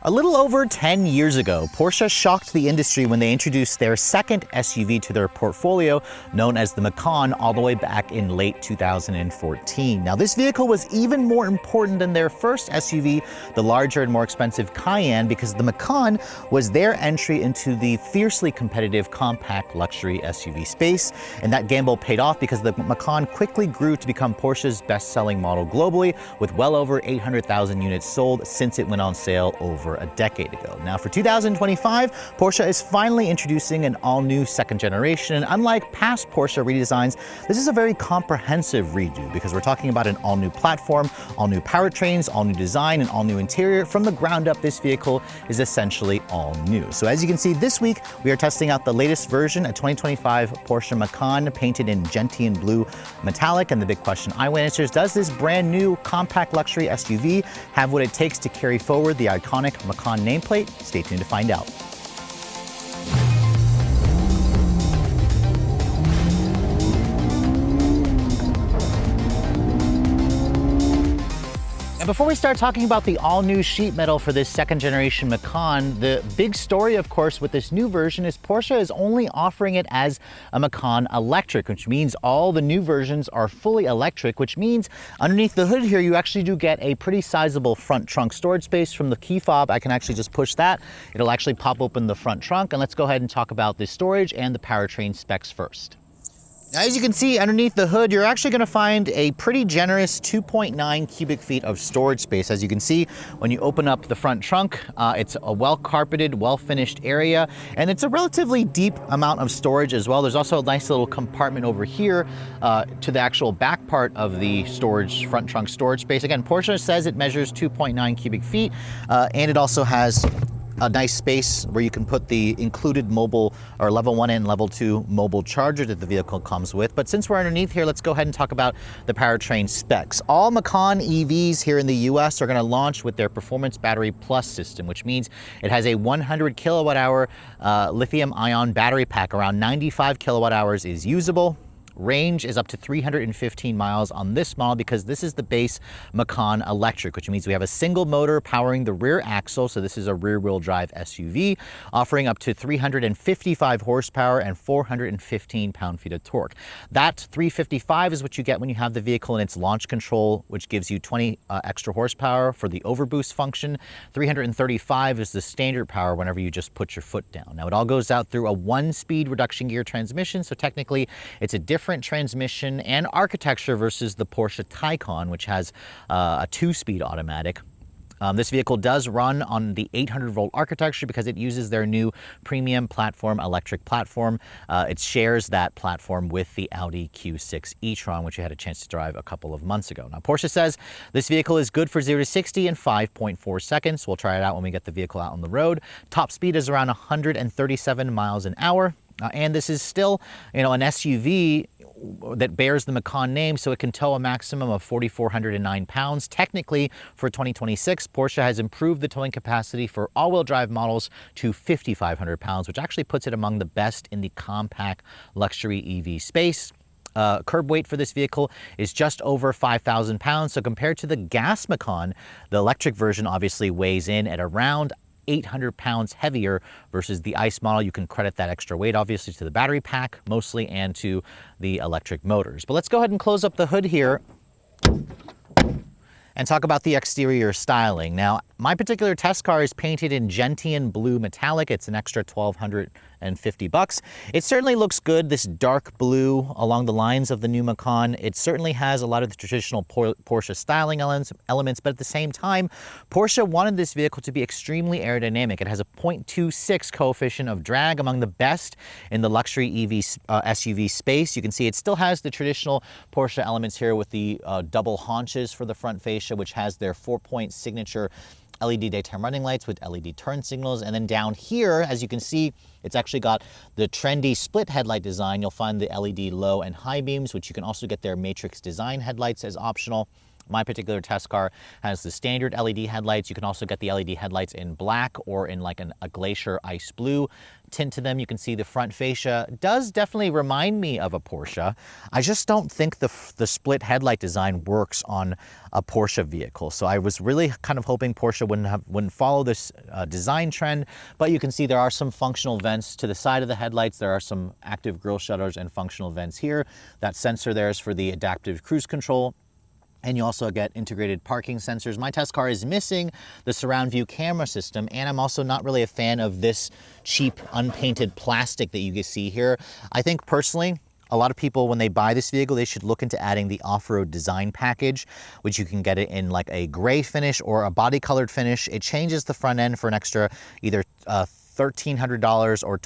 A little over 10 years ago, Porsche shocked the industry when they introduced their second SUV to their portfolio, known as the Macan, all the way back in late 2014. Now, this vehicle was even more important than their first SUV, the larger and more expensive Cayenne, because the Macan was their entry into the fiercely competitive compact luxury SUV space. And that gamble paid off because the Macan quickly grew to become Porsche's best-selling model globally, with well over 800,000 units sold since it went on sale over a decade ago. Now for 2025, Porsche is finally introducing an all-new second generation, and unlike past Porsche redesigns, this is a very comprehensive redo because we're talking about an all-new platform, all-new powertrains, all-new design, and all-new interior. From the ground up, this vehicle is essentially all new. So as you can see, this week we are testing out the latest version, a 2025 Porsche Macan painted in gentian blue metallic, and the big question I want answers: does this brand new compact luxury SUV have what it takes to carry forward the iconic Macan nameplate? Stay tuned to find out. And before we start talking about the all-new sheet metal for this second generation Macan, the big story, of course, with this new version is Porsche is only offering it as a Macan electric, which means all the new versions are fully electric, which means underneath the hood here, you actually do get a pretty sizable front trunk storage space. From the key fob, I can actually just push that. It'll actually pop open the front trunk. And let's go ahead and talk about the storage and the powertrain specs first. As you can see, underneath the hood, you're actually going to find a pretty generous 2.9 cubic feet of storage space. As you can see, when you open up the front trunk, it's a well-carpeted, well-finished area, and it's a relatively deep amount of storage as well. There's also a nice little compartment over here to the actual back part of the storage, front trunk storage space. Again, Porsche says it measures 2.9 cubic feet, and it also has a nice space where you can put the included mobile or level 1 and level 2 mobile charger that the vehicle comes with. But since we're underneath here, let's go ahead and talk about the powertrain specs. All Macan EVs here in the US are going to launch with their Performance Battery Plus system, which means it has a 100 kilowatt hour lithium ion battery pack. Around 95 kilowatt hours is usable. Range is up to 315 miles on this model because this is the base Macan electric, which means we have a single motor powering the rear axle. So this is a rear-wheel drive SUV offering up to 355 horsepower and 415 pound-feet of torque. That 355 is what you get when you have the vehicle in its launch control, which gives you 20 extra horsepower for the overboost function. 335 is the standard power whenever you just put your foot down. Now it all goes out through a 1-speed reduction gear transmission, so technically it's a different transmission and architecture versus the Porsche Taycan, which has a 2-speed automatic. This vehicle does run on the 800-volt architecture because it uses their new premium platform, electric platform. It shares that platform with the Audi Q6 e-tron, which you had a chance to drive a couple of months ago. Now, Porsche says this vehicle is good for 0 to 60 in 5.4 seconds. We'll try it out when we get the vehicle out on the road. Top speed is around 137 miles an hour. And this is still, an SUV that bears the Macan name, so it can tow a maximum of 4,409 pounds. Technically, for 2026, Porsche has improved the towing capacity for all-wheel drive models to 5,500 pounds, which actually puts it among the best in the compact luxury EV space. Curb weight for this vehicle is just over 5,000 pounds. So compared to the gas Macan, the electric version obviously weighs in at around 800 pounds heavier versus the ICE model. You can credit that extra weight obviously to the battery pack mostly and to the electric motors. But let's go ahead and close up the hood here and talk about the exterior styling. Now, my particular test car is painted in gentian blue metallic. It's an extra $1,250. It certainly looks good, this dark blue along the lines of the new Macan. It certainly has a lot of the traditional Porsche styling elements, but at the same time, Porsche wanted this vehicle to be extremely aerodynamic. It has a 0.26 coefficient of drag, among the best in the luxury SUV space. You can see it still has the traditional Porsche elements here with the double haunches for the front fascia, which has their 4-point signature LED daytime running lights with LED turn signals. And then down here, as you can see, it's actually got the trendy split headlight design. You'll find the LED low and high beams, which you can also get their matrix design headlights as optional. My particular test car has the standard LED headlights. You can also get the LED headlights in black or in like a glacier ice blue tint to them. You can see the front fascia does definitely remind me of a Porsche. I just don't think the split headlight design works on a Porsche vehicle. So I was really kind of hoping Porsche wouldn't follow this design trend, but you can see there are some functional vents to the side of the headlights. There are some active grille shutters and functional vents here. That sensor there is for the adaptive cruise control. And you also get integrated parking sensors. My test car is missing the surround view camera system, and I'm also not really a fan of this cheap unpainted plastic that you can see here. I think personally, a lot of people, when they buy this vehicle, they should look into adding the off-road design package, which you can get it in like a gray finish or a body colored finish. It changes the front end for an extra either $1,300 or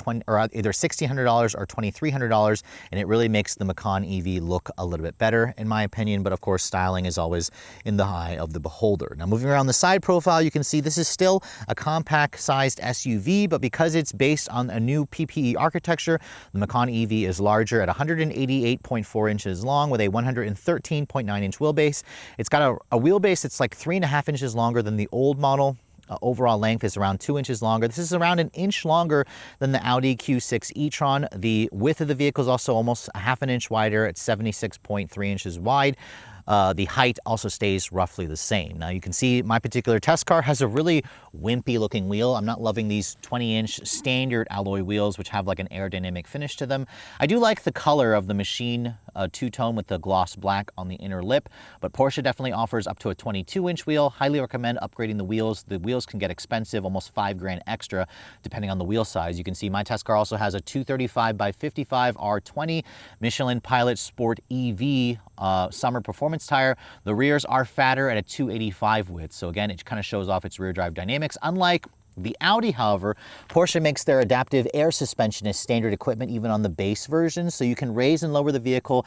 either $1,600 or $2,300, and it really makes the Macan EV look a little bit better, in my opinion. But of course, styling is always in the eye of the beholder. Now, moving around the side profile, you can see this is still a compact-sized SUV, but because it's based on a new PPE architecture, the Macan EV is larger at 188.4 inches long with a 113.9-inch wheelbase. It's got a wheelbase that's like 3.5 inches longer than the old model. Overall length is around 2 inches longer. This is around an inch longer than the Audi Q6 e-tron. The width of the vehicle is also almost a half an inch wider at 76.3 inches wide. The height also stays roughly the same. Now you can see my particular test car has a really wimpy looking wheel. I'm not loving these 20-inch standard alloy wheels, which have like an aerodynamic finish to them. I do like the color of the machine two-tone with the gloss black on the inner lip, but Porsche definitely offers up to a 22-inch wheel. Highly recommend upgrading the wheels. The wheels can get expensive, almost $5,000 extra, depending on the wheel size. You can see my test car also has a 235 by 55 R20 Michelin Pilot Sport EV summer performance tire. The rears are fatter at a 285 width, so again, it kind of shows off its rear drive dynamics. Unlike the Audi, however, Porsche makes their adaptive air suspension as standard equipment even on the base version, so you can raise and lower the vehicle,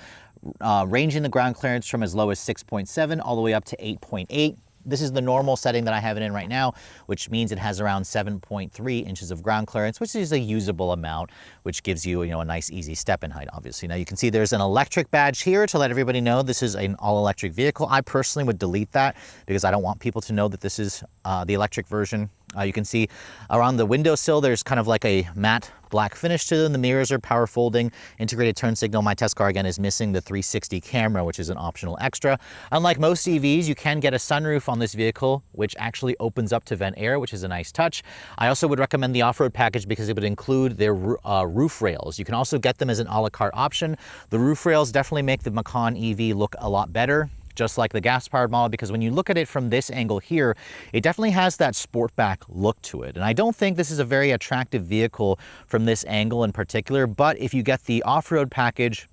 ranging the ground clearance from as low as 6.7 all the way up to 8.8. This is the normal setting that I have it in right now, which means it has around 7.3 inches of ground clearance, which is a usable amount, which gives you, a nice easy step in height, obviously. Now you can see there's an electric badge here to let everybody know this is an all-electric vehicle. I personally would delete that because I don't want people to know that this is the electric version. You can see around the windowsill, there's kind of like a matte black finish to them. The mirrors are power folding, integrated turn signal. My test car, again, is missing the 360 camera, which is an optional extra. Unlike most EVs, you can get a sunroof on this vehicle, which actually opens up to vent air, which is a nice touch. I also would recommend the off-road package because it would include their roof rails. You can also get them as an a la carte option. The roof rails definitely make the Macan EV look a lot better, just like the gas-powered model, because when you look at it from this angle here, it definitely has that sportback look to it. And I don't think this is a very attractive vehicle from this angle in particular, but if you get the off-road package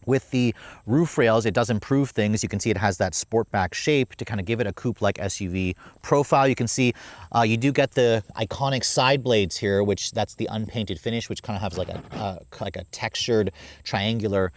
with the roof rails, it does improve things. You can see it has that sportback shape to kind of give it a coupe-like SUV profile. You can see you do get the iconic side blades here, which that's the unpainted finish, which kind of has like a textured triangular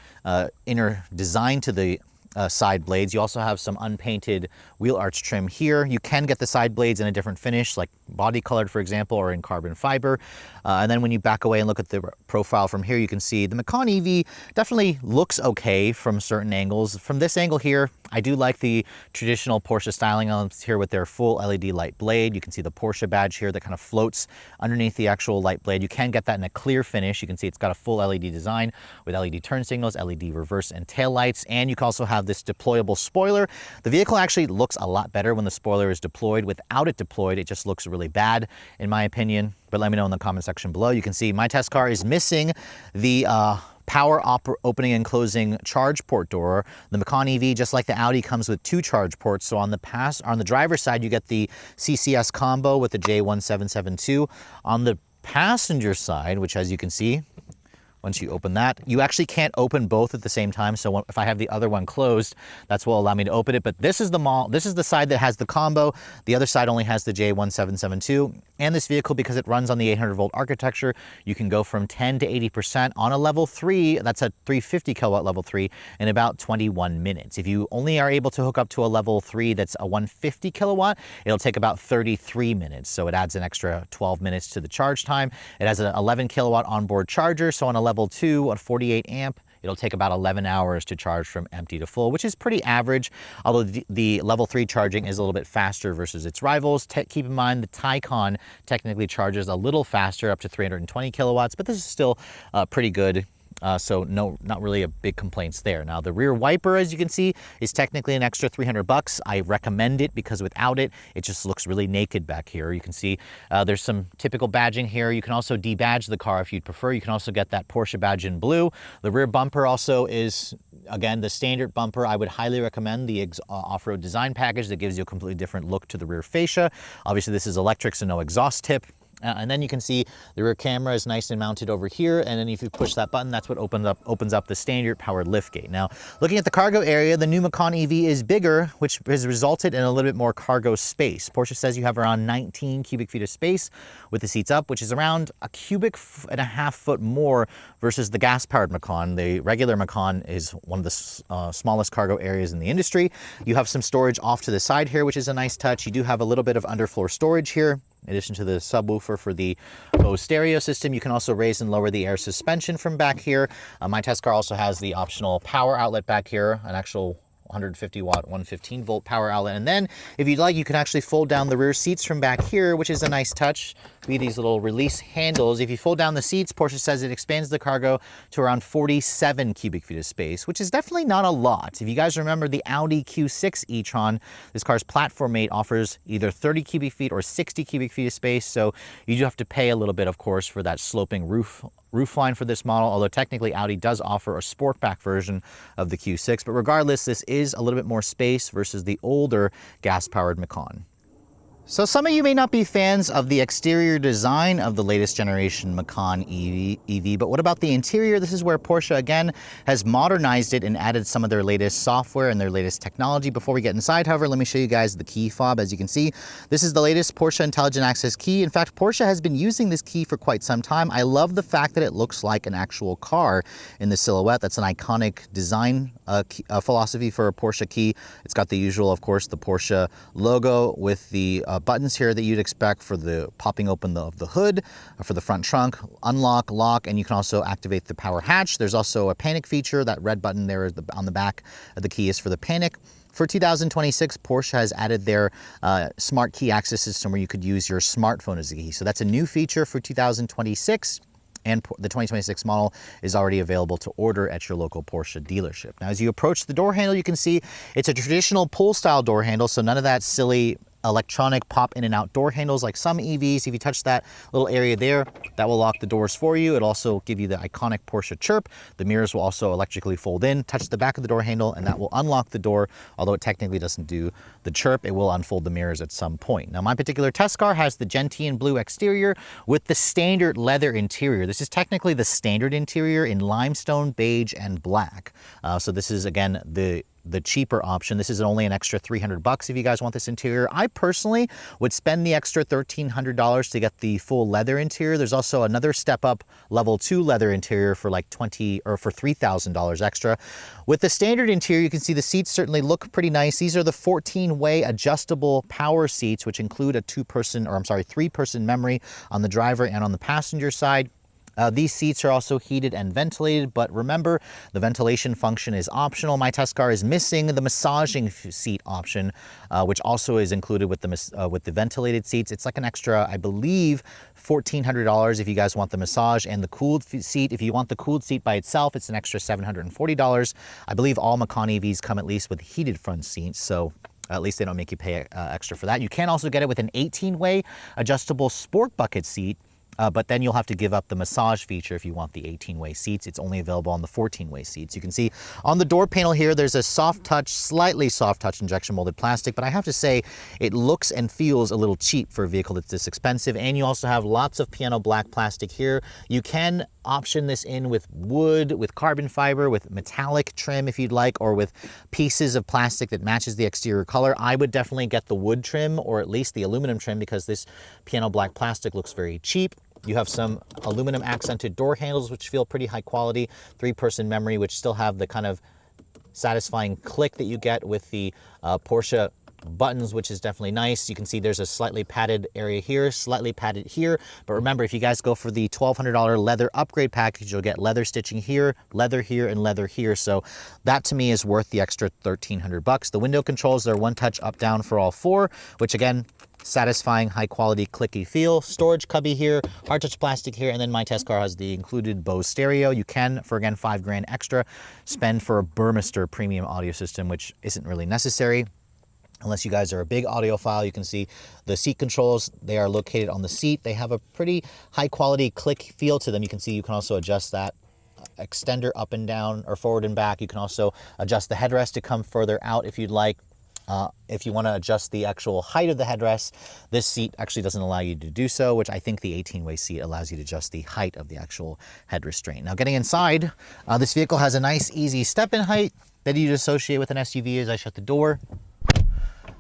inner design to the side blades. You also have some unpainted wheel arch trim here. You can get the side blades in a different finish, like body colored, for example, or in carbon fiber. And then when you back away and look at the profile from here, you can see the Macan EV definitely looks okay from certain angles. From this angle here, I do like the traditional Porsche styling elements here with their full LED light blade. You can see the Porsche badge here that kind of floats underneath the actual light blade. You can get that in a clear finish. You can see it's got a full LED design with LED turn signals, LED reverse and tail lights, and you can also have this deployable spoiler. The vehicle actually looks a lot better when the spoiler is deployed. Without it deployed, it just looks really bad, in my opinion. But let me know in the comment section below. You can see my test car is missing the power opening and closing charge port door. The Macan EV, just like the Audi, comes with 2 charge ports. So on the driver's side, you get the CCS combo with the J1772. On the passenger side, which as you can see, once you open that, you actually can't open both at the same time. So if I have the other one closed, that's what will allow me to open it. But this is the side that has the combo. The other side only has the J1772. And this vehicle, because it runs on the 800-volt architecture, you can go from 10 to 80% on a level 3, that's a 350 kilowatt level 3, in about 21 minutes. If you only are able to hook up to a level 3 that's a 150 kilowatt, it'll take about 33 minutes. So it adds an extra 12 minutes to the charge time. It has an 11 kilowatt onboard charger. So on a level 2, a 48 amp, it'll take about 11 hours to charge from empty to full, which is pretty average, although the level 3 charging is a little bit faster versus its rivals. Keep in mind the Taycan technically charges a little faster, up to 320 kilowatts, but this is still pretty good. So not really a big complaints there. Now the rear wiper, as you can see, is technically an extra $300. I recommend it because without it, it just looks really naked back here. You can see there's some typical badging here. You can also debadge the car if you'd prefer. You can also get that Porsche badge in blue. The rear bumper also is, again, the standard bumper. I would highly recommend the off-road design package that gives you a completely different look to the rear fascia. Obviously this is electric, so no exhaust tip. And then you can see the rear camera is nice and mounted over here. And then if you push that button, that's what opens up the standard powered liftgate. Now, looking at the cargo area, the new Macan EV is bigger, which has resulted in a little bit more cargo space. Porsche says you have around 19 cubic feet of space with the seats up, which is around a cubic and a half foot more versus the gas-powered Macan. The regular Macan is one of the smallest cargo areas in the industry. You have some storage off to the side here, which is a nice touch. You do have a little bit of underfloor storage here. In addition to the subwoofer for the Bose stereo system, you can also raise and lower the air suspension from back here. My test car also has the optional power outlet back here, an actual 150 watt, 115 volt power outlet. And then if you'd like, you can actually fold down the rear seats from back here, which is a nice touch. Be these little release handles. If you fold down the seats, Porsche says it expands the cargo to around 47 cubic feet of space, which is definitely not a lot. If you guys remember the Audi Q6 e-tron, this car's platform mate offers either 30 cubic feet or 60 cubic feet of space. So you do have to pay a little bit, of course, for that sloping roofline for this model, although technically Audi does offer a sportback version of the Q6. But regardless, this is a little bit more space versus the older gas-powered Macan. So some of you may not be fans of the exterior design of the latest generation Macan EV, but what about the interior? This is where Porsche, again, has modernized it and added some of their latest software and their latest technology. Before we get inside, however, let me show you guys the key fob. As you can see, this is the latest Porsche Intelligent Access key. In fact, Porsche has been using this key for quite some time. I love the fact that it looks like an actual car in the silhouette. That's an iconic design philosophy for a Porsche key. It's got the usual, of course, the Porsche logo with the buttons here that you'd expect for the popping open of the hood, for the front trunk, unlock, lock, and you can also activate the power hatch. There's also a panic feature. That red button there on the back of the key is for the panic. For 2026, Porsche has added their smart key access system where you could use your smartphone as a key. So that's a new feature for 2026. And the 2026 model is already available to order at your local Porsche dealership. Now, as you approach the door handle, you can see it's a traditional pull-style door handle, so none of that silly electronic pop in and out door handles like some EVs. If you touch that little area there, that will lock the doors for you. It'll also give you the iconic Porsche chirp. The mirrors will also electrically fold in. Touch the back of the door handle and that will unlock the door. Although it technically doesn't do the chirp, it will unfold the mirrors at some point. Now, my particular test car has the gentian blue exterior with the standard leather interior. This is technically the standard interior in limestone, beige, and black. So this is, again, the cheaper option. This is only an extra $300 if you guys want this interior. I personally would spend the extra $1,300 to get the full leather interior. There's also another step up level 2 leather interior for like $3,000 extra. With the standard interior, you can see the seats certainly look pretty nice. These are the 14-way adjustable power seats, which include a 3-person memory on the driver and on the passenger side. These seats are also heated and ventilated, but remember, the ventilation function is optional. My test car is missing the massaging seat option, which also is included with the ventilated seats. It's like an extra, I believe, $1,400 if you guys want the massage, and the cooled seat. If you want the cooled seat by itself, it's an extra $740. I believe all Macan EVs come at least with heated front seats, so at least they don't make you pay extra for that. You can also get it with an 18-way adjustable sport bucket seat. But then you'll have to give up the massage feature if you want the 18-way seats. It's only available on the 14-way seats. You can see on the door panel here, there's a soft touch, slightly soft touch injection molded plastic, but I have to say it looks and feels a little cheap for a vehicle that's this expensive. And you also have lots of piano black plastic here. You can option this in with wood, with carbon fiber, with metallic trim if you'd like, or with pieces of plastic that matches the exterior color. I would definitely get the wood trim or at least the aluminum trim because this piano black plastic looks very cheap. You have some aluminum accented door handles, which feel pretty high quality, 3-person memory, which still have the kind of satisfying click that you get with the Porsche buttons, which is definitely nice. You can see there's a slightly padded area here, slightly padded here. But remember, if you guys go for the $1,200 leather upgrade package, you'll get leather stitching here, and leather here. So that to me is worth the extra $1,300. The window controls, they're one touch up down for all four, which again, satisfying high quality clicky feel. Storage cubby here, hard touch plastic here, and then my test car has the included Bose stereo. You can, for again $5 extra, spend for a Burmester premium audio system, which isn't really necessary. Unless you guys are a big audiophile. You can see the seat controls, they are located on the seat. They have a pretty high quality click feel to them. You can see you can also adjust that extender up and down or forward and back. You can also adjust the headrest to come further out if you'd like. If you want to adjust the actual height of the headrest, this seat actually doesn't allow you to do so, which I think the 18-way seat allows you to adjust the height of the actual head restraint. Now getting inside, this vehicle has a nice easy step-in height that you'd associate with an SUV. As I shut the door,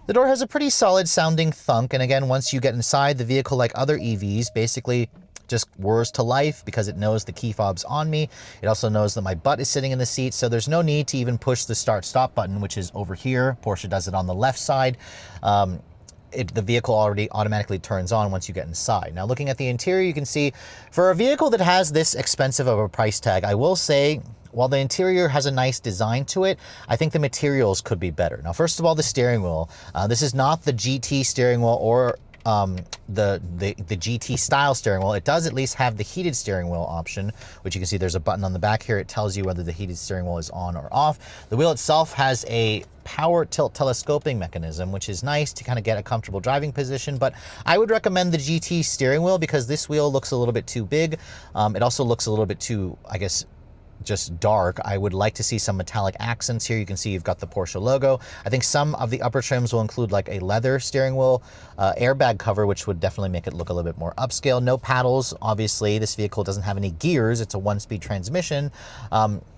the door has a pretty solid sounding thunk, and again, once you get inside, the vehicle, like other EVs, basically just whirs to life because it knows the key fob's on me. It also knows that my butt is sitting in the seat, so there's no need to even push the start-stop button, which is over here. Porsche does it on the left side. The vehicle already automatically turns on once you get inside. Now, looking at the interior, you can see for a vehicle that has this expensive of a price tag, I will say, while the interior has a nice design to it, I think the materials could be better. Now, first of all, the steering wheel. This is not the GT steering wheel or the GT style steering wheel. It does at least have the heated steering wheel option, which you can see there's a button on the back here. It tells you whether the heated steering wheel is on or off. The wheel itself has a power tilt telescoping mechanism, which is nice to kind of get a comfortable driving position, but I would recommend the GT steering wheel because this wheel looks a little bit too big. It also looks a little bit too, I guess, just dark. I would like to see some metallic accents here. You can see you've got the Porsche logo. I think some of the upper trims will include like a leather steering wheel airbag cover, which would definitely make it look a little bit more upscale. No paddles, obviously. This vehicle doesn't have any gears. It's a one-speed transmission.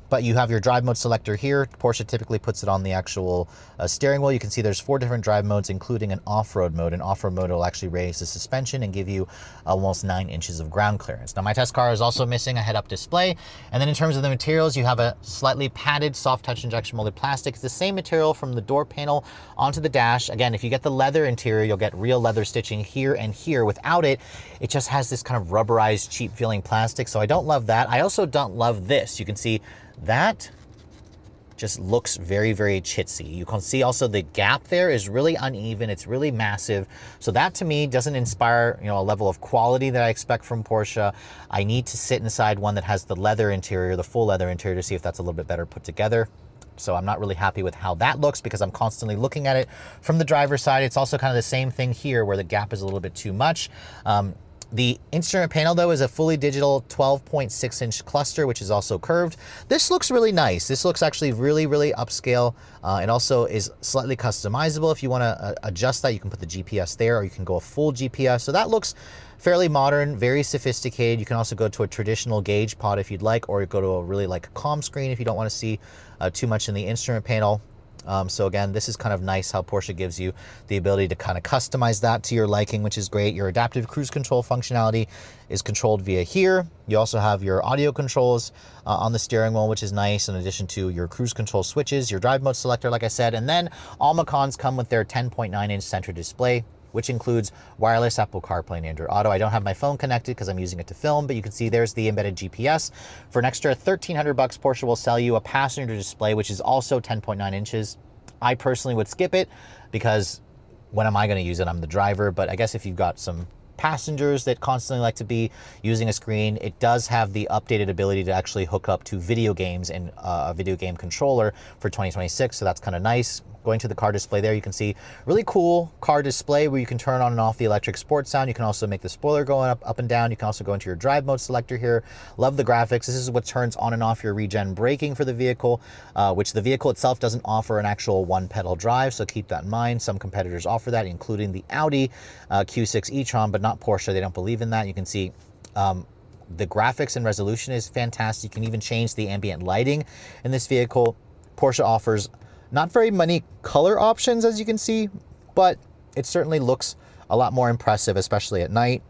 But you have your drive mode selector here. Porsche typically puts it on the actual steering wheel. You can see there's 4 different drive modes, including an off-road mode. An off-road mode will actually raise the suspension and give you almost 9 inches of ground clearance. Now, my test car is also missing a head-up display. And then in terms of the materials, you have a slightly padded soft touch injection molded plastic. It's the same material from the door panel onto the dash. Again, if you get the leather interior, you'll get real leather stitching here and here. Without it, it just has this kind of rubberized, cheap feeling plastic. So I don't love that. I also don't love this. You can see that just looks very, very chitsy. You can see also the gap there is really uneven. It's really massive. So that to me doesn't inspire, a level of quality that I expect from Porsche. I need to sit inside one that has the leather interior, the full leather interior, to see if that's a little bit better put together. So I'm not really happy with how that looks because I'm constantly looking at it from the driver's side. It's also kind of the same thing here where the gap is a little bit too much. The instrument panel, though, is a fully digital 12.6-inch cluster, which is also curved. This looks really nice. This looks actually really, really upscale. It also is slightly customizable. If you want to adjust that, you can put the GPS there, or you can go a full GPS. So that looks fairly modern, very sophisticated. You can also go to a traditional gauge pod if you'd like, or go to a really comm screen if you don't want to see too much in the instrument panel. So again, this is kind of nice how Porsche gives you the ability to kind of customize that to your liking, which is great. Your adaptive cruise control functionality is controlled via here. You also have your audio controls on the steering wheel, which is nice, in addition to your cruise control switches, your drive mode selector, like I said, and then all Macans come with their 10.9-inch center display, which includes wireless Apple CarPlay and Android Auto. I don't have my phone connected because I'm using it to film, but you can see there's the embedded GPS. For an extra $1,300, Porsche will sell you a passenger display, which is also 10.9 inches. I personally would skip it because when am I going to use it? I'm the driver, but I guess if you've got some passengers that constantly like to be using a screen, it does have the updated ability to actually hook up to video games and a video game controller for 2026, so that's kind of nice. Going to the car display there, you can see really cool car display where you can turn on and off the electric sports sound. You can also make the spoiler go up and down. You can also go into your drive mode selector here. Love the graphics. This is what turns on and off your regen braking for the vehicle, which the vehicle itself doesn't offer an actual one-pedal drive, so keep that in mind. Some competitors offer that, including the Audi Q6 e-tron, but not Porsche. They don't believe in that. You can see the graphics and resolution is fantastic. You can even change the ambient lighting in this vehicle. Porsche offers not very many color options, as you can see, but it certainly looks a lot more impressive, especially at night,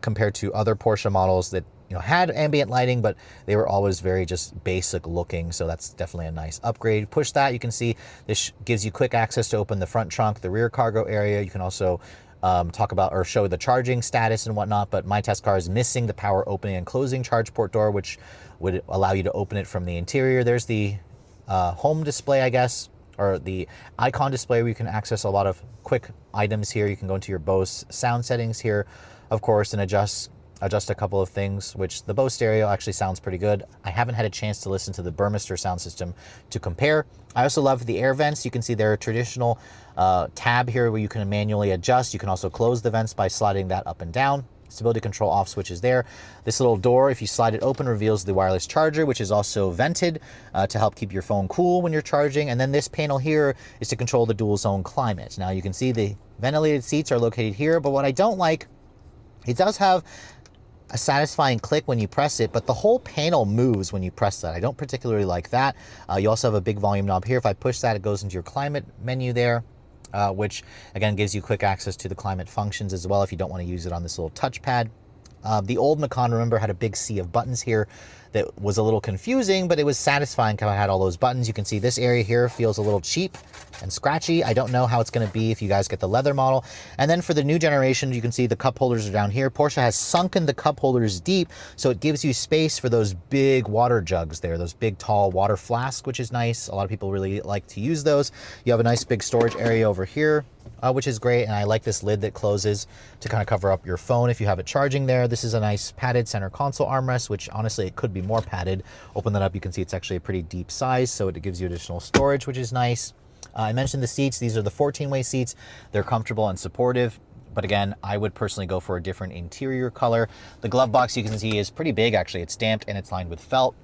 compared to other Porsche models that had ambient lighting, but they were always very just basic looking. So that's definitely a nice upgrade. Push that, you can see this gives you quick access to open the front trunk, the rear cargo area. You can also talk about or show the charging status and whatnot, but my test car is missing the power opening and closing charge port door, which would allow you to open it from the interior. There's the home display, I guess, or the icon display where you can access a lot of quick items here. You can go into your Bose sound settings here, of course, and adjust a couple of things, which the Bose stereo actually sounds pretty good. I haven't had a chance to listen to the Burmester sound system to compare. I also love the air vents. You can see their traditional tab here where you can manually adjust. You can also close the vents by sliding that up and down. Stability control off switch is there. This little door, if you slide it open, reveals the wireless charger, which is also vented to help keep your phone cool when you're charging. And then this panel here is to control the dual zone climate. Now you can see the ventilated seats are located here, but what I don't like, it does have a satisfying click when you press it, but the whole panel moves when you press that. I don't particularly like that. You also have a big volume knob here. If I push that, it goes into your climate menu there. Which again gives you quick access to the climate functions as well if you don't want to use it on this little touchpad. The old Macan, remember, had a big sea of buttons here that was a little confusing, but it was satisfying because I had all those buttons. You can see this area here feels a little cheap and scratchy. I don't know how it's going to be if you guys get the leather model. And then for the new generation, you can see the cup holders are down here. Porsche has sunken the cup holders deep, so it gives you space for those big water jugs there, those big tall water flasks, which is nice. A lot of people really like to use those. You have a nice big storage area over here, which is great. And I like this lid that closes to kind of cover up your phone if you have it charging there. This is a nice padded center console armrest, which honestly, it could be more padded. Open that up, you can see it's actually a pretty deep size, so it gives you additional storage, which is nice. I mentioned the seats. These are the 14-way seats. They're comfortable and supportive. But again, I would personally go for a different interior color. The glove box you can see is pretty big, actually. It's stamped and it's lined with felt.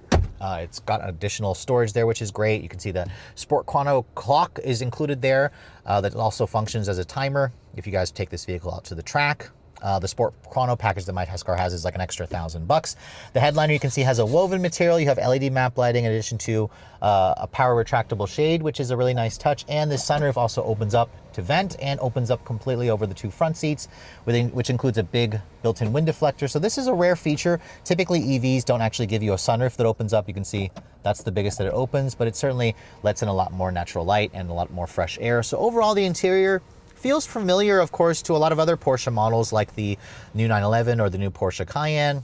It's got additional storage there, which is great. You can see the Sport Chrono clock is included there. That also functions as a timer if you guys take this vehicle out to the track. The Sport Chrono package that my test car has is like an extra $1,000. The headliner you can see has a woven material. You have LED map lighting in addition to a power retractable shade, which is a really nice touch. And the sunroof also opens up to vent and opens up completely over the two front seats, which includes a big built-in wind deflector. So this is a rare feature. Typically EVs don't actually give you a sunroof that opens up. You can see that's the biggest that it opens, but it certainly lets in a lot more natural light and a lot more fresh air. So overall, the interior feels familiar, of course, to a lot of other Porsche models like the new 911 or the new Porsche Cayenne.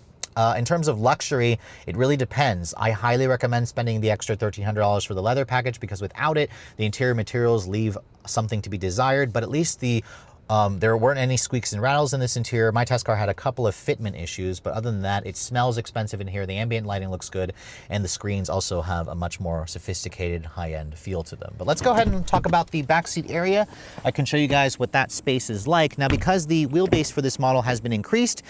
In terms of luxury, it really depends. I highly recommend spending the extra $1,300 for the leather package because without it, the interior materials leave something to be desired, but at least there weren't any squeaks and rattles in this interior. My test car had a couple of fitment issues, but other than that, it smells expensive in here. The ambient lighting looks good, and the screens also have a much more sophisticated high-end feel to them. But let's go ahead and talk about the backseat area. I can show you guys what that space is like. Now, because the wheelbase for this model has been increased,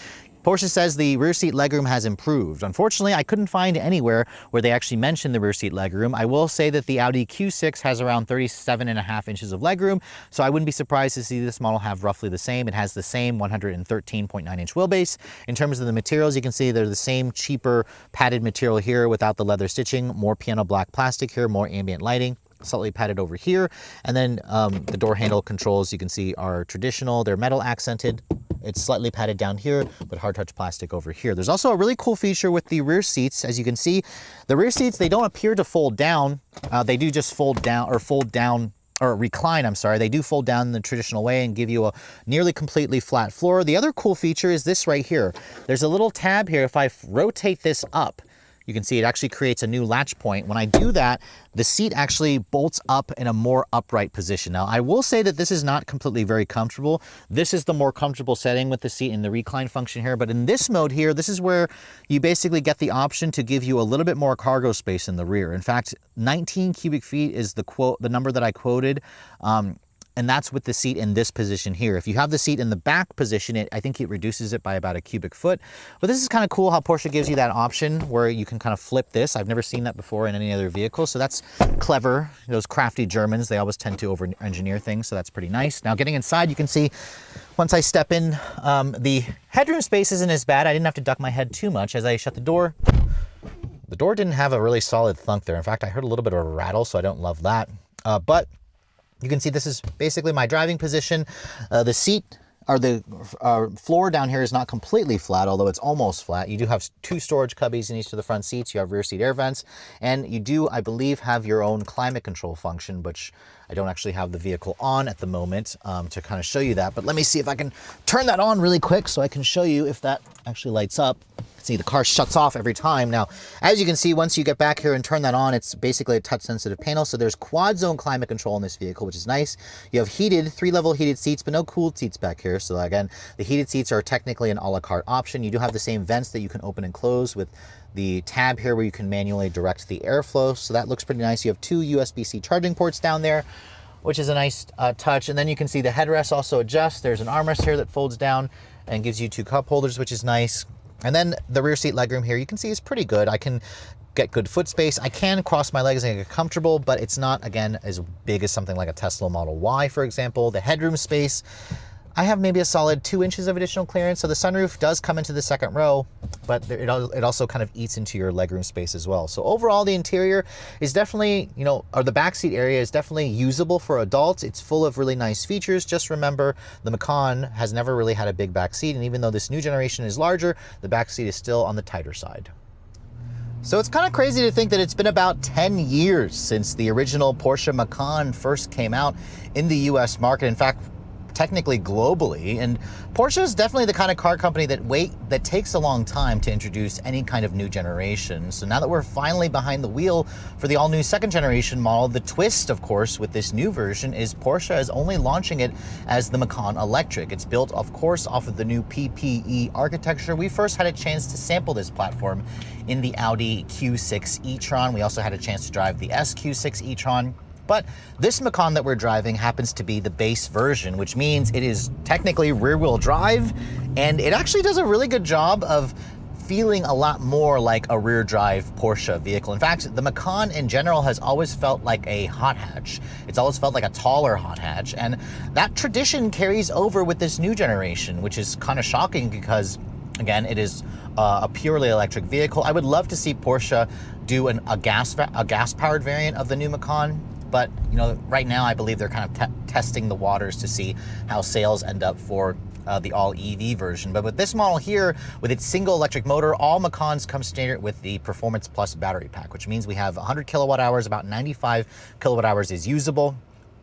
Porsche says the rear seat legroom has improved. Unfortunately, I couldn't find anywhere where they actually mentioned the rear seat legroom. I will say that the Audi Q6 has around 37.5 inches of legroom, so I wouldn't be surprised to see this model have roughly the same. It has the same 113.9-inch wheelbase. In terms of the materials, you can see they're the same cheaper padded material here without the leather stitching, more piano black plastic here, more ambient lighting. Slightly padded over here. And then the door handle controls you can see are traditional. They're metal accented. It's slightly padded down here, but hard touch plastic over here. There's also a really cool feature with the rear seats. As you can see, the rear seats, they don't appear to fold down. They do just fold down or recline, I'm sorry. They do fold down in the traditional way and give you a nearly completely flat floor. The other cool feature is this right here. There's a little tab here. If I rotate this up, you can see it actually creates a new latch point. When I do that, the seat actually bolts up in a more upright position. Now, I will say that this is not completely very comfortable. This is the more comfortable setting with the seat in the recline function here. But in this mode here, this is where you basically get the option to give you a little bit more cargo space in the rear. In fact, 19 cubic feet is the number that I quoted. And that's with the seat in this position here. If you have the seat in the back position, I think it reduces it by about a cubic foot. But this is kind of cool how Porsche gives you that option where you can kind of flip this. I've never seen that before in any other vehicle, so that's clever. Those crafty Germans, they always tend to over-engineer things, so that's pretty nice. Now getting inside, you can see once I step in, the headroom space isn't as bad. I didn't have to duck my head too much as I shut the door. The door didn't have a really solid thunk there. In fact, I heard a little bit of a rattle, so I don't love that. But you can see this is basically my driving position. The seat floor down here is not completely flat, although it's almost flat. You do have 2 storage cubbies in each of the front seats. You have rear seat air vents, and you do, I believe, have your own climate control function, which I don't actually have the vehicle on at the moment to kind of show you that. But let me see if I can turn that on really quick so I can show you if that actually lights up. See, the car shuts off every time. Now, as you can see, once you get back here and turn that on, it's basically a touch-sensitive panel. So there's quad zone climate control in this vehicle, which is nice. You have heated, 3-level heated seats, but no cooled seats back here. So again, the heated seats are technically an a la carte option. You do have the same vents that you can open and close with the tab here where you can manually direct the airflow. So that looks pretty nice. You have 2 USB-C charging ports down there, which is a nice touch. And then you can see the headrest also adjusts. There's an armrest here that folds down and gives you 2 cup holders, which is nice. And then the rear seat legroom here, you can see is pretty good. I can get good foot space. I can cross my legs and get comfortable, but it's not, again, as big as something like a Tesla Model Y, for example. The headroom space, I have maybe a solid 2 inches of additional clearance. So the sunroof does come into the second row, but it also kind of eats into your legroom space as well. So overall, the interior is definitely, or the backseat area is definitely usable for adults. It's full of really nice features. Just remember, the Macan has never really had a big backseat. And even though this new generation is larger, the backseat is still on the tighter side. So it's kind of crazy to think that it's been about 10 years since the original Porsche Macan first came out in the US market. In fact, technically globally, and Porsche is definitely the kind of car company that takes a long time to introduce any kind of new generation. So now that we're finally behind the wheel for the all-new second generation model, the twist, of course, with this new version is Porsche is only launching it as the Macan Electric. It's built, of course, off of the new PPE architecture. We first had a chance to sample this platform in the Audi Q6 e-tron. We also had a chance to drive the SQ6 e-tron. But this Macan that we're driving happens to be the base version, which means it is technically rear-wheel drive, and it actually does a really good job of feeling a lot more like a rear-drive Porsche vehicle. In fact, the Macan in general has always felt like a hot hatch. It's always felt like a taller hot hatch, and that tradition carries over with this new generation, which is kind of shocking because, again, it is a purely electric vehicle. I would love to see Porsche do a gas-powered variant of the new Macan. But, right now I believe they're kind of testing the waters to see how sales end up for the all-EV version. But with this model here, with its single electric motor, all Macans come standard with the Performance Plus battery pack, which means we have 100 kilowatt hours, about 95 kilowatt hours is usable.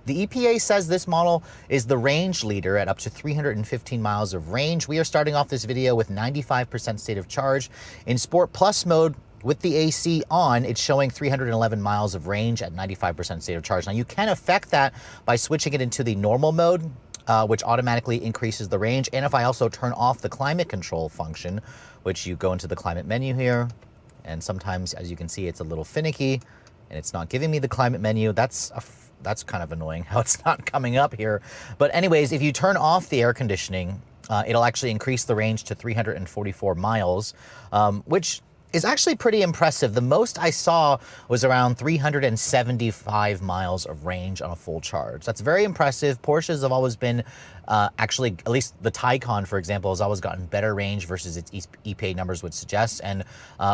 The EPA says this model is the range leader at up to 315 miles of range. We are starting off this video with 95% state of charge. In Sport Plus mode, with the AC on, it's showing 311 miles of range at 95% state of charge. Now, you can affect that by switching it into the normal mode, which automatically increases the range. And if I also turn off the climate control function, which you go into the climate menu here, and sometimes, as you can see, it's a little finicky, and it's not giving me the climate menu. That's kind of annoying how it's not coming up here. But anyways, if you turn off the air conditioning, it'll actually increase the range to 344 miles, which is actually pretty impressive. The most I saw was around 375 miles of range on a full charge. That's very impressive. Porsches have always been, actually, at least the Taycan, for example, has always gotten better range versus its EPA numbers would suggest. And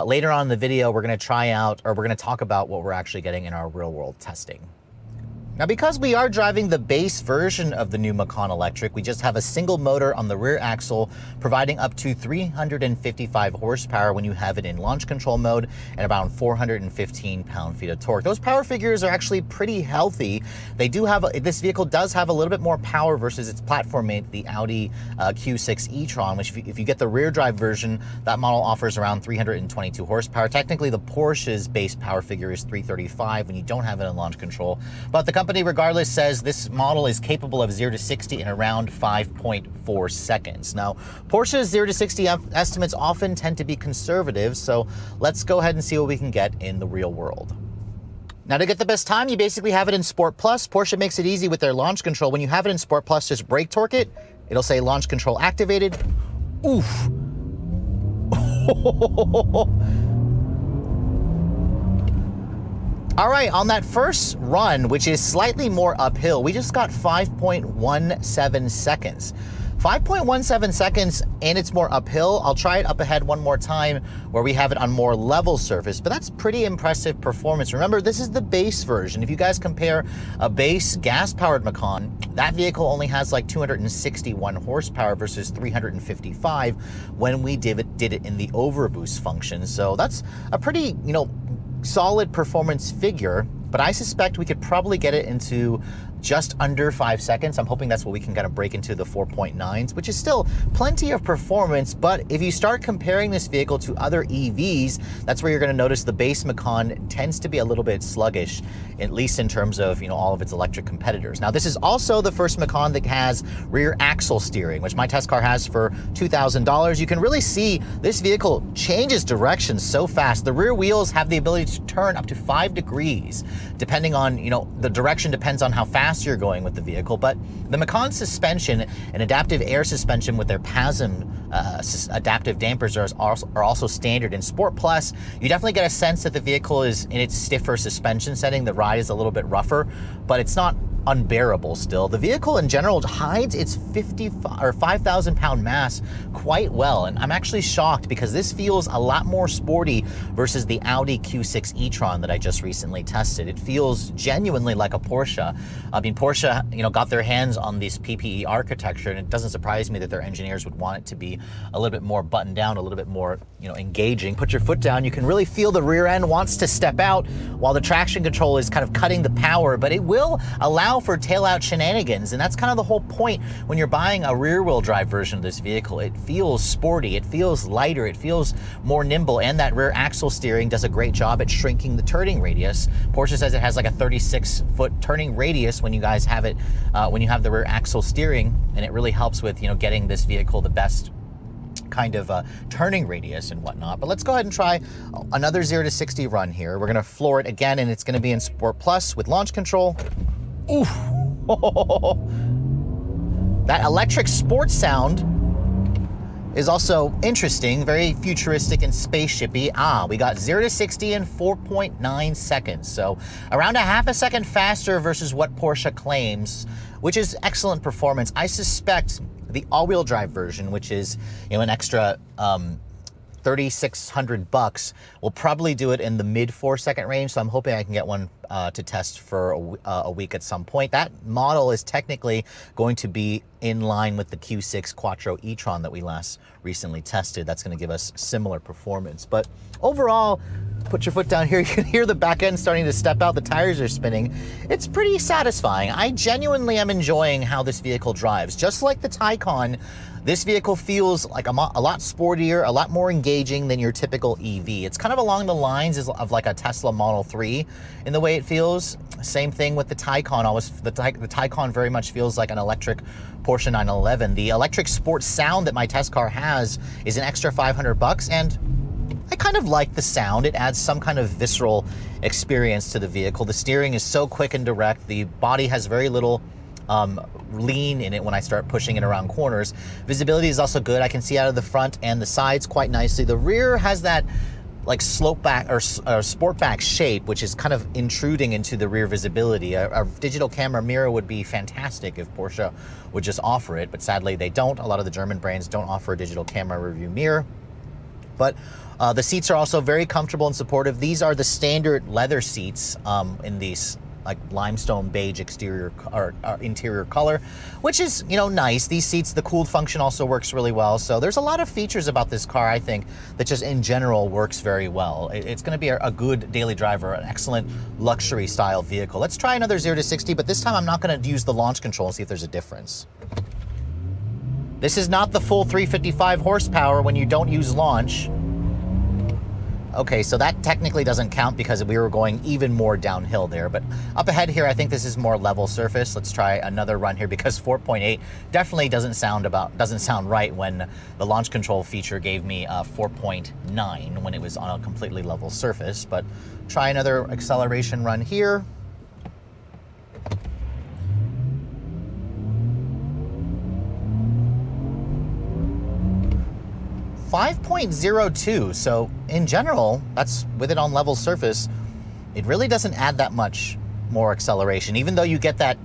later on in the video, we're gonna talk about what we're actually getting in our real world testing. Now, because we are driving the base version of the new Macan Electric, we just have a single motor on the rear axle, providing up to 355 horsepower when you have it in launch control mode and around 415 pound-feet of torque. Those power figures are actually pretty healthy. They do have, this vehicle does have a little bit more power versus its platform mate, the Audi Q6 e-tron, which if you get the rear drive version, that model offers around 322 horsepower. Technically, the Porsche's base power figure is 335 when you don't have it in launch control, but the company regardless says this model is capable of 0 to 60 in around 5.4 seconds. Now, Porsche's 0 to 60 estimates often tend to be conservative, so let's go ahead and see what we can get in the real world. Now, to get the best time, you basically have it in Sport Plus. Porsche makes it easy with their launch control. When you have it in Sport Plus, just brake torque it. It'll say launch control activated. Oof. All right, on that first run, which is slightly more uphill, we just got 5.17 seconds. 5.17 seconds, and it's more uphill. I'll try it up ahead one more time where we have it on more level surface, but that's pretty impressive performance. Remember, this is the base version. If you guys compare a base gas-powered Macan, that vehicle only has like 261 horsepower versus 355 when we did it in the overboost function. So that's a pretty, solid performance figure, but I suspect we could probably get it into just under 5 seconds. I'm hoping that's what we can kind of break into the 4.9s, which is still plenty of performance. But if you start comparing this vehicle to other EVs, that's where you're going to notice the base Macan tends to be a little bit sluggish, at least in terms of, all of its electric competitors. Now, this is also the first Macan that has rear axle steering, which my test car has for $2,000. You can really see this vehicle changes direction so fast. The rear wheels have the ability to turn up to 5 degrees, depending on, the direction depends on how fast you're going with the vehicle. But the Macan suspension and adaptive air suspension with their PASM adaptive dampers are also standard. In Sport Plus, you definitely get a sense that the vehicle is in its stiffer suspension setting. The ride is a little bit rougher, but it's not unbearable still. The vehicle in general hides its 5,000 pound mass quite well, and I'm actually shocked because this feels a lot more sporty versus the Audi Q6 e-tron that I just recently tested. It feels genuinely like a Porsche. I mean, Porsche, got their hands on this PPE architecture, and it doesn't surprise me that their engineers would want it to be a little bit more buttoned down, a little bit more, engaging. Put your foot down, you can really feel the rear end wants to step out while the traction control is kind of cutting the power, but it will allow for tail-out shenanigans, and that's kind of the whole point when you're buying a rear-wheel drive version of this vehicle. It feels sporty, it feels lighter, it feels more nimble, and that rear axle steering does a great job at shrinking the turning radius. Porsche says it has like a 36-foot turning radius when you guys have it, when you have the rear axle steering, and it really helps with, getting this vehicle the best kind of turning radius and whatnot. But let's go ahead and try another 0 to 60 run here. We're gonna floor it again, and it's gonna be in Sport Plus with launch control. Oof. That electric sports sound is also interesting, very futuristic and spaceshipy. We got 0 to 60 in 4.9 seconds. So around a half a second faster versus what Porsche claims, which is excellent performance. I suspect the all-wheel drive version, which is, an extra $3,600, will probably do it in the mid 4-second range. So I'm hoping I can get one to test for a week at some point. That model is technically going to be in line with the Q6 Quattro e-tron that we last recently tested. That's going to give us similar performance. But overall, put your foot down here. You can hear the back end starting to step out. The tires are spinning. It's pretty satisfying. I genuinely am enjoying how this vehicle drives. Just like the Taycan, this vehicle feels like a lot sportier, a lot more engaging than your typical EV. It's kind of along the lines of like a Tesla Model 3 in the way it feels. Same thing with the Taycan. The Taycan very much feels like an electric Porsche 911. The electric sports sound that my test car has is an extra $500, and I kind of like the sound. It adds some kind of visceral experience to the vehicle. The steering is so quick and direct. The body has very little lean in it when I start pushing it around corners. Visibility is also good. I can see out of the front and the sides quite nicely. The rear has that like slope back or sport back shape, which is kind of intruding into the rear visibility. A digital camera mirror would be fantastic if Porsche would just offer it, but sadly they don't. A lot of the German brands don't offer a digital camera rear view mirror. But the seats are also very comfortable and supportive. These are the standard leather seats in these like limestone beige exterior or interior color, which is, nice. These seats, the cooled function also works really well. So there's a lot of features about this car, I think, that just in general works very well. It's going to be a good daily driver, an excellent luxury style vehicle. Let's try another 0 to 60, but this time I'm not going to use the launch control and see if there's a difference. This is not the full 355 horsepower when you don't use launch. Okay, so that technically doesn't count because we were going even more downhill there. But up ahead here, I think this is more level surface. Let's try another run here because 4.8 definitely doesn't sound right when the launch control feature gave me 4.9 when it was on a completely level surface. But try another acceleration run here. 5.02, so in general, that's with it on level surface, it really doesn't add that much more acceleration, even though you get that,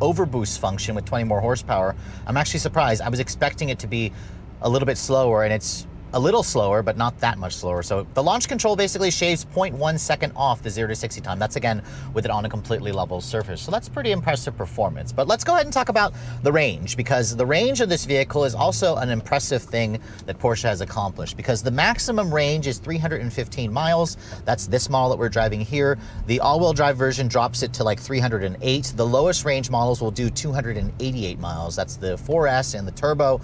overboost function with 20 more horsepower. I'm actually surprised. I was expecting it to be a little bit slower, and it's a little slower, but not that much slower. So the launch control basically shaves 0.1 second off the 0 to 60 time. That's again with it on a completely level surface. So that's pretty impressive performance. But let's go ahead and talk about the range, because the range of this vehicle is also an impressive thing that Porsche has accomplished, because the maximum range is 315 miles. That's this model that we're driving here. The all-wheel drive version drops it to like 308. The lowest range models will do 288 miles. That's the 4S and the Turbo.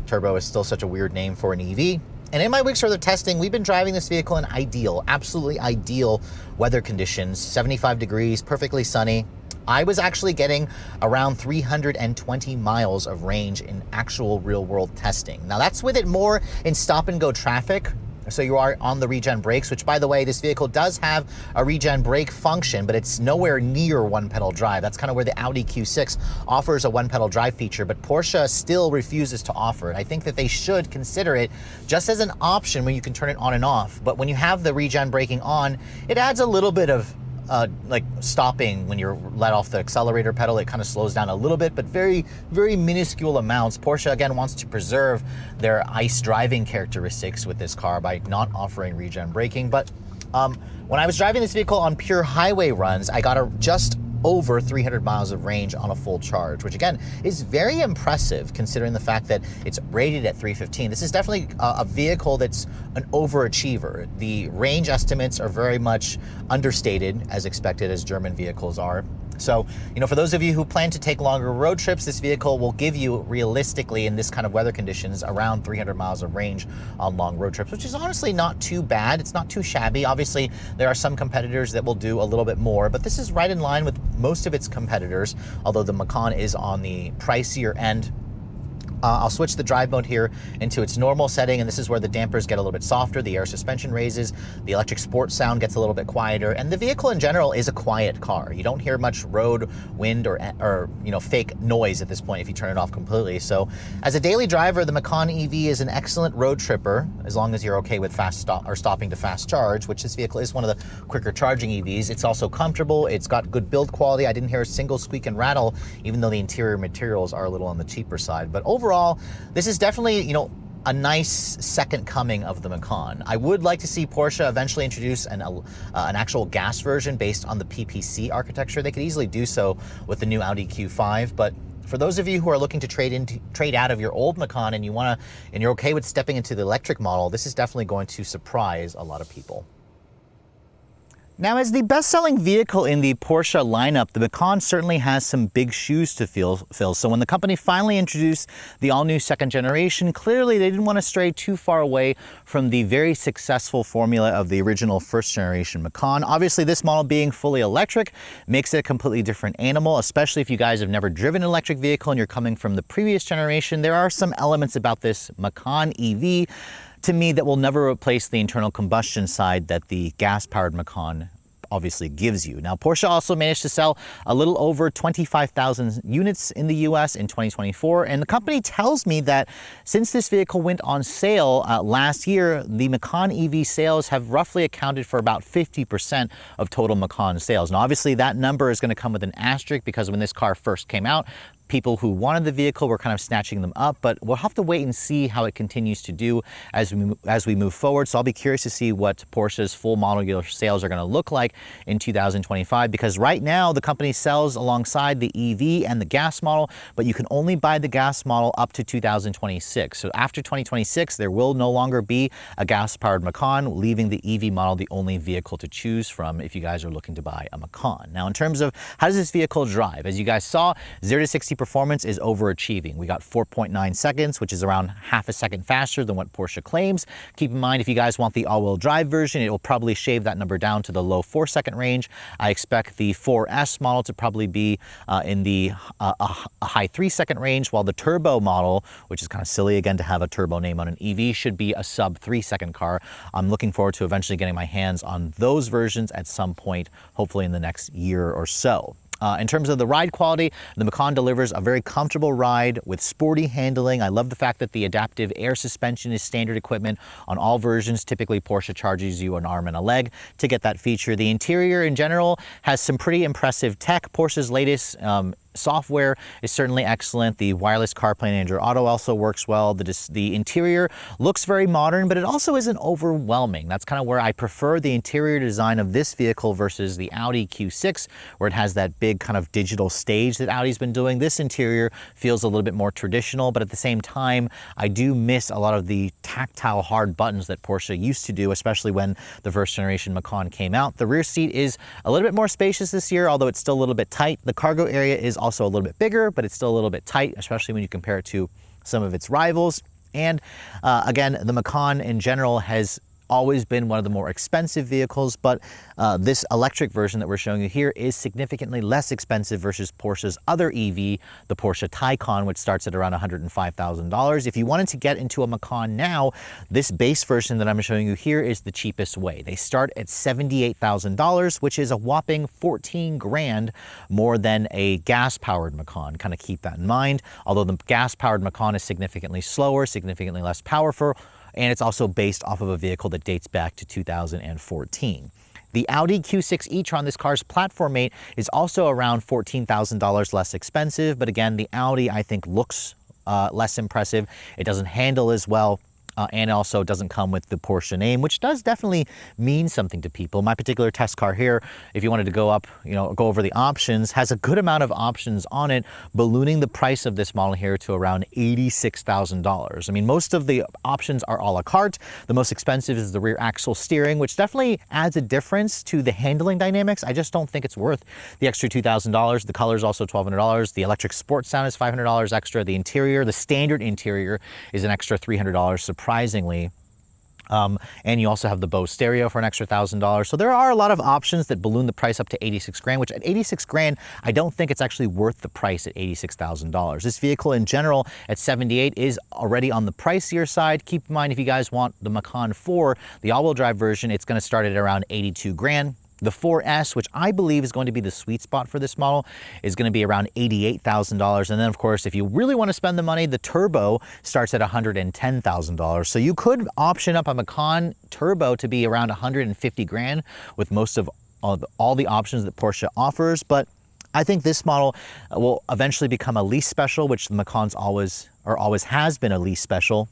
Turbo is still such a weird name for an EV. And in my week's worth of testing, we've been driving this vehicle in ideal, absolutely ideal weather conditions, 75 degrees, perfectly sunny. I was actually getting around 320 miles of range in actual real world testing. Now that's with it more in stop and go traffic. So you are on the regen brakes, which by the way, this vehicle does have a regen brake function, but it's nowhere near one pedal drive. That's kind of where the Audi Q6 offers a one pedal drive feature, but Porsche still refuses to offer it. I think that they should consider it just as an option when you can turn it on and off. But when you have the regen braking on, it adds a little bit of like stopping when you're let off the accelerator pedal. It kind of slows down a little bit, but very, very minuscule amounts. Porsche again wants to preserve their ICE driving characteristics with this car by not offering regen braking. But when I was driving this vehicle on pure highway runs, I got just over 300 miles of range on a full charge, which again is very impressive considering the fact that it's rated at 315. This is definitely a vehicle that's an overachiever. The range estimates are very much understated, as expected, as German vehicles are. So, you know, for those of you who plan to take longer road trips, this vehicle will give you realistically in this kind of weather conditions around 300 miles of range on long road trips, which is honestly not too bad. It's not too shabby. Obviously, there are some competitors that will do a little bit more, but this is right in line with most of its competitors, although the Macan is on the pricier end. I'll switch the drive mode here into its normal setting, and this is where the dampers get a little bit softer, the air suspension raises, the electric sport sound gets a little bit quieter, and the vehicle in general is a quiet car. You don't hear much road, wind, or you know, fake noise at this point if you turn it off completely. So as a daily driver, the Macan EV is an excellent road tripper, as long as you're okay with stopping to fast charge, which this vehicle is one of the quicker charging EVs. It's also comfortable, it's got good build quality. I didn't hear a single squeak and rattle, even though the interior materials are a little on the cheaper side. But overall, this is definitely, you know, a nice second coming of the Macan. I would like to see Porsche eventually introduce an actual gas version based on the PPC architecture. They could easily do so with the new Audi Q5, but for those of you who are looking to trade out of your old Macan and you're okay with stepping into the electric model, this is definitely going to surprise a lot of people. Now, as the best-selling vehicle in the Porsche lineup, the Macan certainly has some big shoes to fill. So when the company finally introduced the all-new second generation, clearly they didn't want to stray too far away from the very successful formula of the original first-generation Macan. Obviously, this model being fully electric makes it a completely different animal, especially if you guys have never driven an electric vehicle and you're coming from the previous generation. There are some elements about this Macan EV to me that will never replace the internal combustion side that the gas-powered Macan obviously gives you. Now, Porsche also managed to sell a little over 25,000 units in the US in 2024, and the company tells me that since this vehicle went on sale last year, the Macan EV sales have roughly accounted for about 50% of total Macan sales. Now, obviously, that number is going to come with an asterisk because when this car first came out, people who wanted the vehicle were kind of snatching them up, but we'll have to wait and see how it continues to do as we move forward. So I'll be curious to see what Porsche's full model year sales are going to look like in 2025, because right now the company sells alongside the EV and the gas model, but you can only buy the gas model up to 2026. So after 2026, there will no longer be a gas-powered Macan, leaving the EV model the only vehicle to choose from if you guys are looking to buy a Macan. Now, in terms of how does this vehicle drive, as you guys saw, 0 to 60 performance is overachieving. We got 4.9 seconds, which is around half a second faster than what Porsche claims. Keep in mind, if you guys want the all-wheel drive version, it will probably shave that number down to the low 4-second range. I expect the 4S model to probably be in the high 3-second range, while the turbo model, which is kind of silly again to have a turbo name on an EV, should be a sub 3-second car. I'm looking forward to eventually getting my hands on those versions at some point, hopefully in the next year or so. In terms of the ride quality, the Macan delivers a very comfortable ride with sporty handling. I love the fact that the adaptive air suspension is standard equipment on all versions. Typically, Porsche charges you an arm and a leg to get that feature. The interior in general has some pretty impressive tech. Porsche's latest software is certainly excellent. The wireless CarPlay and Android Auto also works well. The interior looks very modern, but it also isn't overwhelming. That's kind of where I prefer the interior design of this vehicle versus the Audi Q6, where it has that big kind of digital stage that Audi's been doing. This interior feels a little bit more traditional, but at the same time, I do miss a lot of the tactile hard buttons that Porsche used to do, especially when the first generation Macan came out. The rear seat is a little bit more spacious this year, although it's still a little bit tight. The cargo area is also a little bit bigger, but it's still a little bit tight, especially when you compare it to some of its rivals. And again, the Macan in general has always been one of the more expensive vehicles, but this electric version that we're showing you here is significantly less expensive versus Porsche's other EV, the Porsche Taycan, which starts at around $105,000. If you wanted to get into a Macan now, this base version that I'm showing you here is the cheapest way. They start at $78,000, which is a whopping 14 grand more than a gas-powered Macan. Kind of keep that in mind. Although the gas-powered Macan is significantly slower, significantly less powerful, and it's also based off of a vehicle that dates back to 2014. The Audi Q6 e-tron, this car's platform mate, is also around $14,000 less expensive, but again, the Audi I think looks less impressive. It doesn't handle as well. And also doesn't come with the Porsche name, which does definitely mean something to people. My particular test car here, if you wanted to go up, go over the options, has a good amount of options on it, ballooning the price of this model here to around $86,000. I mean, most of the options are a la carte. The most expensive is the rear axle steering, which definitely adds a difference to the handling dynamics. I just don't think it's worth the extra $2,000. The color is also $1,200. The electric sports sound is $500 extra. The interior, the standard interior, is an extra $300, surprisingly. And you also have the Bose stereo for an extra $1,000. So there are a lot of options that balloon the price up to 86 grand, which at 86 grand, I don't think it's actually worth the price at $86,000. This vehicle in general at 78 is already on the pricier side. Keep in mind, if you guys want the Macan 4, the all-wheel drive version, it's going to start at around 82 grand. The 4S, which I believe is going to be the sweet spot for this model, is going to be around $88,000. And then, of course, if you really want to spend the money, the Turbo starts at $110,000. So you could option up a Macan Turbo to be around 150 grand with most of all the options that Porsche offers. But I think this model will eventually become a lease special, which the Macan's always has been a lease special.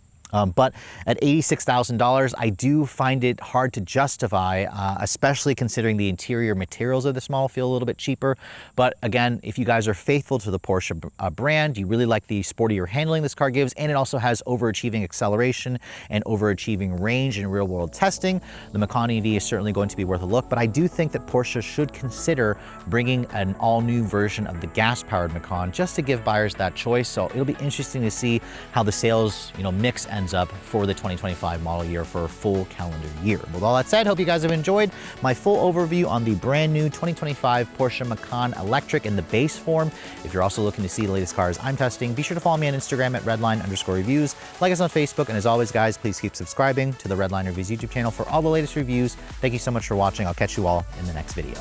But at $86,000, I do find it hard to justify, especially considering the interior materials of this model feel a little bit cheaper. But again, if you guys are faithful to the Porsche brand, you really like the sportier handling this car gives, and it also has overachieving acceleration and overachieving range in real-world testing, the Macan EV is certainly going to be worth a look. But I do think that Porsche should consider bringing an all-new version of the gas-powered Macan just to give buyers that choice. So it'll be interesting to see how the sales, mix ends up for the 2025 model year for a full calendar year. With all that said, hope you guys have enjoyed my full overview on the brand new 2025 Porsche Macan Electric in the base form. If you're also looking to see the latest cars I'm testing, be sure to follow me on Instagram at redline_reviews. Like us on Facebook, and as always, guys, please keep subscribing to the Redline Reviews YouTube channel for all the latest reviews. Thank you so much for watching. I'll catch you all in the next video.